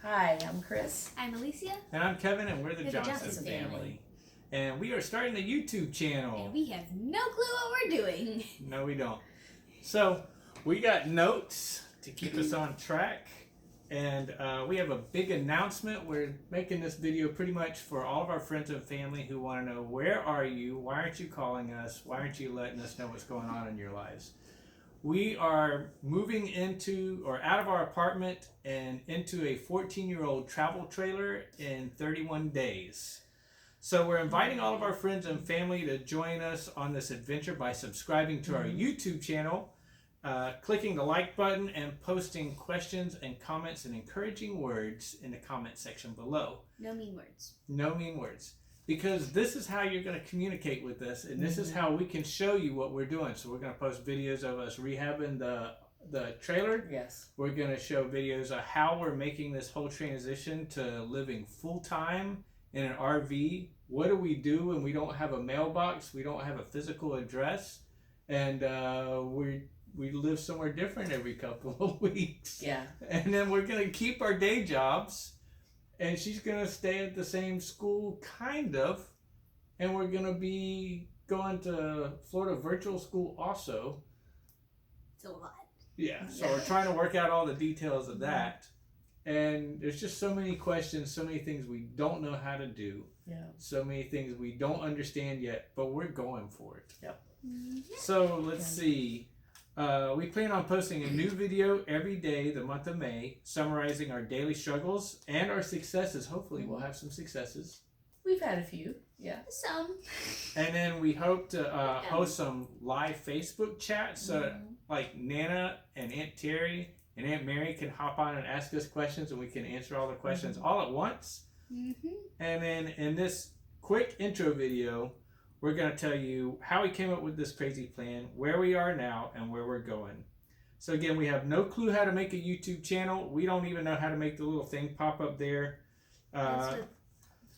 Hi, I'm Chris. I'm Alicia. And I'm Kevin, and we're the We're the Johnson Johnson family. And we are starting a YouTube channel. And we have no clue what we're doing. No, we don't. So, we got notes to keep us on track. And we have a big announcement. We're making this video pretty much for all of our friends and family who want to know, where are you? Why aren't you calling us? Why aren't you letting us know what's going on in your lives? We are moving into or out of our apartment and into a 14-year-old travel trailer in 31 days. So we're inviting all of our friends and family to join us on this adventure by subscribing to our YouTube channel, clicking the like button, and posting questions and comments and encouraging words in the comment section below. No mean words. No mean words. Because this is how you're going to communicate with us, and this is how we can show you what we're doing. So we're going to post videos of us rehabbing the trailer. Yes. We're going to show videos of how we're making this whole transition to living full-time in an RV. What do we do when we don't have a mailbox? We don't have a physical address, and we live somewhere different every couple of weeks. Yeah. And then we're going to keep our day jobs. And she's going to stay at the same school, kind of. And we're going to be going to Florida virtual school also. It's a lot. Yeah, so we're trying to work out all the details of that. And there's just so many questions, so many things we don't know how to do. Yeah. So many things we don't understand yet, but we're going for it. Yep. So let's see. We plan on posting a new video every day the month of May, summarizing our daily struggles and our successes. Hopefully we'll have some successes. We've had a few. Yeah. Some. And then we hope to host some live Facebook chats so like Nana and Aunt Terry and Aunt Mary can hop on and ask us questions, and we can answer all the questions all at once. And then in this quick intro video, we're going to tell you how we came up with this crazy plan, where we are now, and where we're going. So again, we have no clue how to make a YouTube channel. We don't even know how to make the little thing pop up there.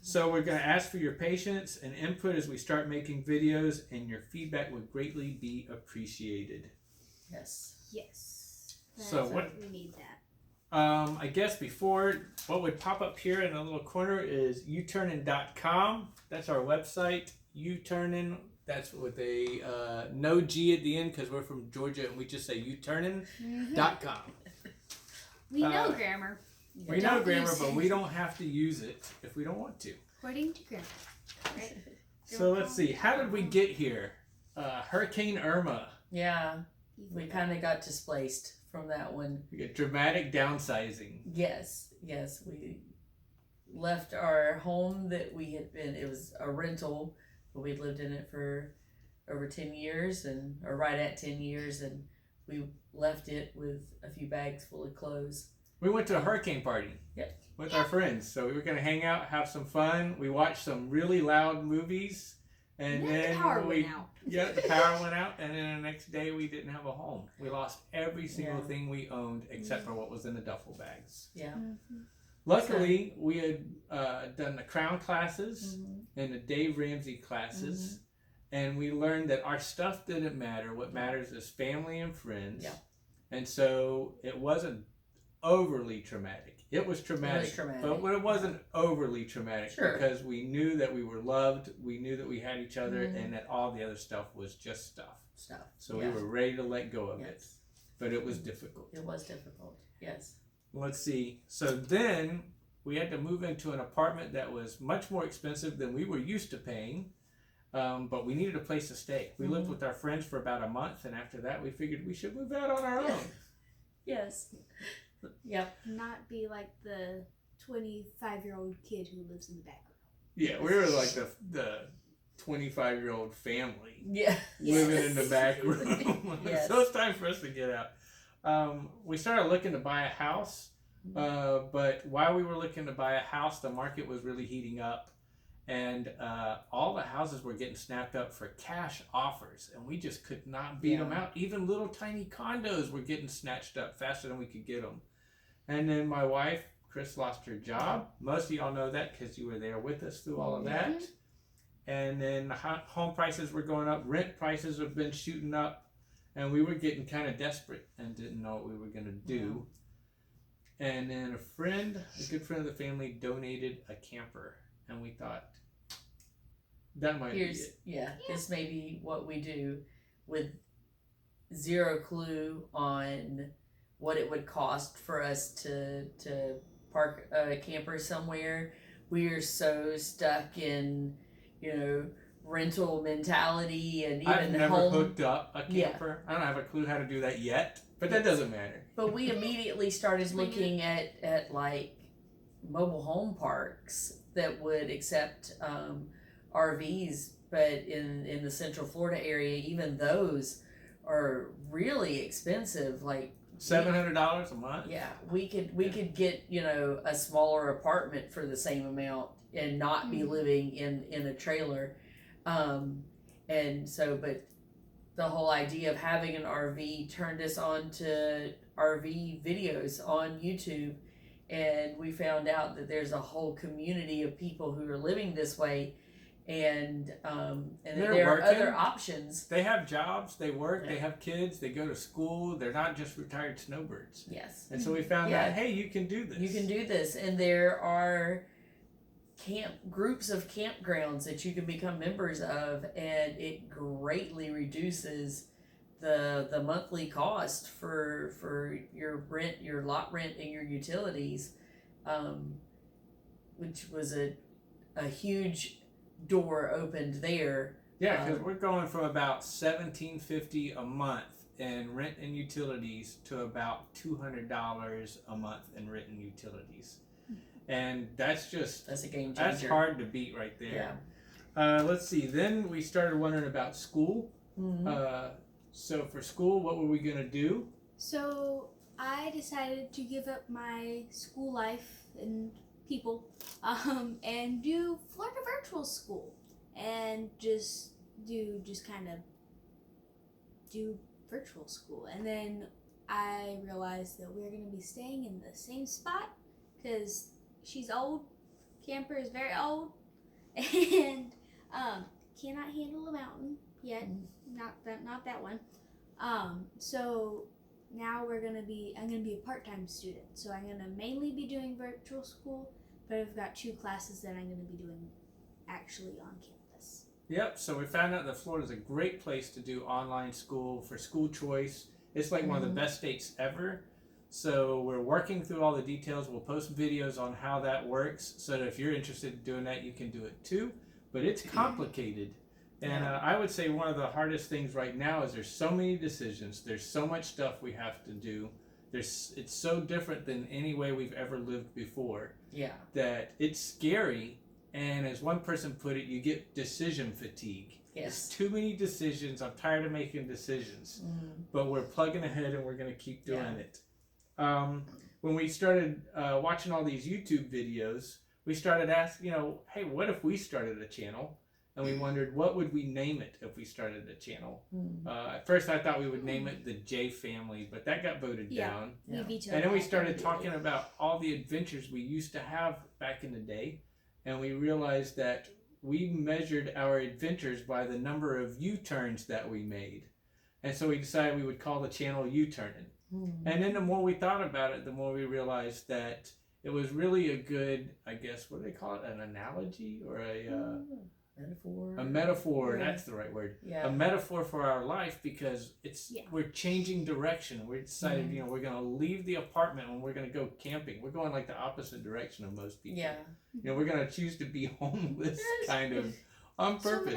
So we're going to ask for your patience and input as we start making videos, and your feedback would greatly be appreciated. Yes. Yes. So what we need that. I guess before, what would pop up here in the little corner is U-Turnin.com. That's our website. U-Turnin, that's with a no G at the end because we're from Georgia and we just say U-Turnin.com. We know grammar. We know grammar, but we don't have to use it if we don't want to. According to grammar. Right? So let's see, how did we get here? Hurricane Irma. Yeah. We kind of got displaced from that one. We get dramatic downsizing. Yes. Yes. We left our home that we had been, it was a rental, but we'd lived in it for over 10 years or right at 10 years, and we left it with a few bags full of clothes. We went to a hurricane party with our friends. So we were going to hang out, have some fun. We watched some really loud movies. And then the power went out. Yeah, the power went out. And then the next day we didn't have a home. We lost every single thing we owned except for what was in the duffel bags. Yeah. Luckily, we had done the Crown classes and the Dave Ramsey classes. And we learned that our stuff didn't matter. What matters is family and friends. Yeah. And so it wasn't overly traumatic. It was traumatic, but it wasn't overly traumatic because we knew that we were loved, we knew that we had each other, and that all the other stuff was just stuff. So we were ready to let go of it, but it was difficult. It was difficult, yes. Let's see. So then we had to move into an apartment that was much more expensive than we were used to paying, but we needed a place to stay. We lived with our friends for about a month, and after that we figured we should move out on our own. Yes. Yep. Not be like the 25-year-old kid who lives in the back room. Yeah, we were like the 25-year-old family. Yeah. Living in the back room. So it's time for us to get out. We started looking to buy a house, but while we were looking to buy a house, the market was really heating up. And all the houses were getting snapped up for cash offers, and we just could not beat them out. Even little tiny condos were getting snatched up faster than we could get them. And then my wife, Chris, lost her job. Most of y'all know that because you were there with us through all of that. And then home prices were going up. Rent prices have been shooting up. And we were getting kind of desperate and didn't know what we were going to do. And then a good friend of the family, donated a camper, and we thought that might be it. This may be what we do, with zero clue on what it would cost for us to park a camper somewhere. We are so stuck in, rental mentality, and even I've never home. hooked up a camper. I don't have a clue how to do that yet, but that doesn't matter. But we immediately started looking at like mobile home parks that would accept RVs, but in the Central Florida area, even those are really expensive. Like $700 a month. Yeah, we could get a smaller apartment for the same amount and not be living in a trailer, and so but the whole idea of having an RV turned us on to RV videos on YouTube, and we found out that there's a whole community of people who are living this way, and there are other options. They have jobs, they work, they have kids, they go to school. They're not just retired snowbirds. Yes. And so we found out, hey, you can do this. You can do this, and there are groups of campgrounds that you can become members of, and it greatly reduces the monthly cost for your rent, your lot rent, and your utilities, which was a huge door opened there. Yeah, because we're going from about $1,750 a month in rent and utilities to about $200 a month in rent and utilities. And that's a game changer. That's hard to beat right there. Yeah. Let's see. Then we started wondering about school. So for school, what were we going to do? So I decided to give up my school life and people and do Florida virtual school and just kind of do virtual school. And then I realized that we're going to be staying in the same spot because she's old. Camper is very old and cannot handle a mountain yet. Not that one. So now I'm gonna be a part-time student. So I'm gonna mainly be doing virtual school, but I've got 2 classes that I'm gonna be doing actually on campus. Yep. So we found out that Florida's a great place to do online school for school choice. It's like one of the best states ever. So we're working through all the details. We'll post videos on how that works, so that if you're interested in doing that, you can do it too. But it's complicated. And I would say one of the hardest things right now is there's so many decisions. There's so much stuff we have to do. It's so different than any way we've ever lived before. Yeah. That it's scary. And as one person put it, you get decision fatigue. Yes. There's too many decisions. I'm tired of making decisions. But we're plugging ahead and we're going to keep doing it. When we started watching all these YouTube videos, we started asking, hey, what if we started a channel? And we wondered, what would we name it if we started a channel? At first, I thought we would name it the J Family, but that got voted down. And then we started talking about all the adventures we used to have back in the day. And we realized that we measured our adventures by the number of U-turns that we made. And so we decided we would call the channel U-Turnin. And then the more we thought about it, the more we realized that it was really a good, I guess, what do they call it? An analogy or metaphor. A metaphor, that's the right word. Yeah. A metaphor for our life, because we're changing direction. We decided, we're going to leave the apartment and we're going to go camping. We're going like the opposite direction of most people. Yeah. We're going to choose to be homeless kind of on purpose.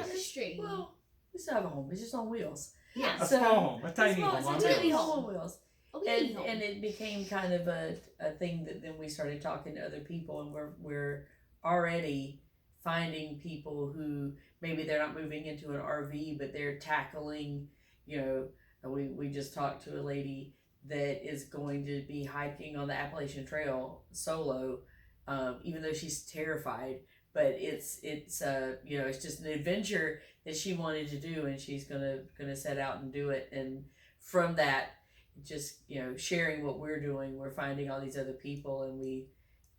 Well, we still have a home. It's just on wheels. Yeah. A small home. A tiny home on wheels. On wheels. And it became kind of a thing that then we started talking to other people, and we're already finding people who maybe they're not moving into an RV, but they're tackling, we just talked to a lady that is going to be hiking on the Appalachian Trail solo, even though she's terrified, but it's just an adventure that she wanted to do, and she's gonna set out and do it. And from that, just sharing what we're doing, we're finding all these other people, and we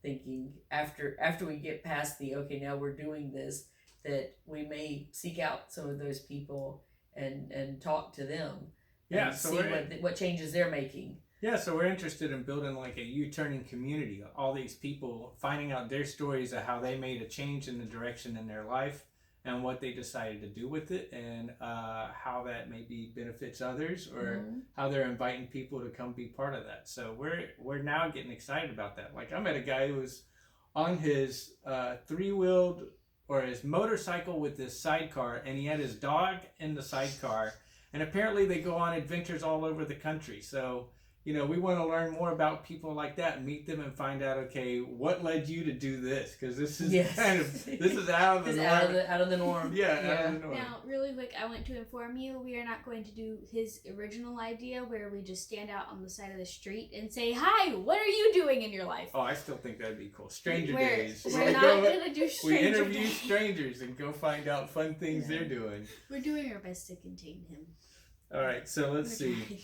thinking after we get past now we're doing this, that we may seek out some of those people and talk to them, and see what changes they're making. Yeah, so we're interested in building like a U-Turning community. All these people finding out their stories of how they made a change in the direction in their life and what they decided to do with it, and how that maybe benefits others, or how they're inviting people to come be part of that. So we're now getting excited about that. Like I met a guy who was on his three-wheeled or his motorcycle with his sidecar, and he had his dog in the sidecar, and apparently they go on adventures all over the country. So we want to learn more about people like that, meet them, and find out, okay, what led you to do this? Because this is this is out of the norm. Out of the norm. Out of the norm. Now, really quick, I want to inform you, we are not going to do his original idea where we just stand out on the side of the street and say, "Hi, what are you doing in your life?" Oh, I still think that'd be cool. Stranger We're days. not going to do We stranger interview days. strangers and go find out fun things they're doing. We're doing our best to contain him. All right, so let's see.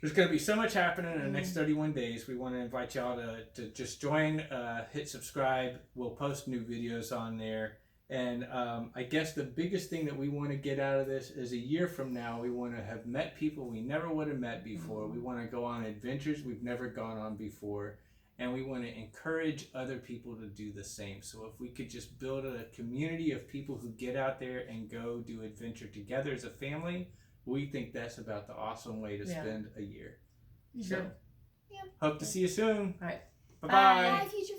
There's going to be so much happening in the next 31 days. We want to invite y'all to just join, hit subscribe. We'll post new videos on there. And I guess the biggest thing that we want to get out of this is a year from now, we want to have met people we never would have met before. We want to go on adventures we've never gone on before. And we want to encourage other people to do the same. So if we could just build a community of people who get out there and go do adventure together as a family, we think that's about the awesome way to spend a year. Sure. So, hope to see you soon. All right. Bye-bye. Bye, future